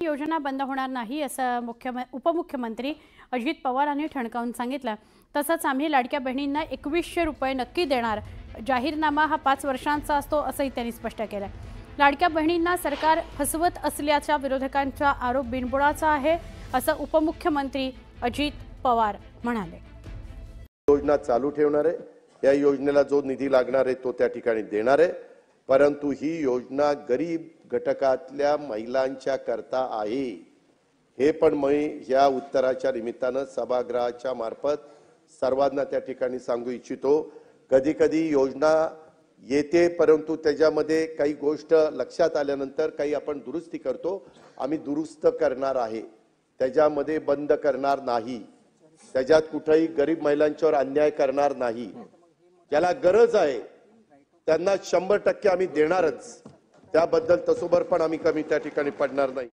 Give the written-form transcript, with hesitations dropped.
योजना बंद होणार नाही असं उपमुख्यमंत्री अजित पवार यांनी ठणकावून सांगितलं। तसंच आम्ही लाडक्या बहिणींना 2100 रुपये नक्की देणार। जाहीरनामा हा 5 वर्षांचा असतो असंही त्यांनी स्पष्ट केलं। लाडक्या बहिणींना सरकार फसवत असल्याचा विरोधकांचा आरोप बिनबुडाचा आहे असं उपमुख्यमंत्री अजित पवार म्हणाले। योजना चालू ठेवणार आहे। या योजनेला जो निधी लागणार आहे तो त्या ठिकाणी देणार आहे, परंतु ही योजना गरीब घटकातल्या महिलांच्या करता आहे। हे पण मी या उत्तराच्या निमित्तानं सभागृहाच्या मार्फत सर्वांना त्या ठिकाणी सांगू इच्छितो। कधी कधी योजना येते, परंतु त्याच्यामध्ये काही गोष्ट लक्षात आल्यानंतर काही आपण दुरुस्ती करतो। आम्ही दुरुस्त करणार आहे, त्याच्यामध्ये बंद करणार नाही, त्याच्यात कुठेही गरीब महिलांच्यावर अन्याय करणार नाही। ज्याला गरज आहे त्यांना 100% आम्ही देणारच, त्याबद्दल तसोबर पण आम्ही कमी त्या ठिकाणी पडणार नाही।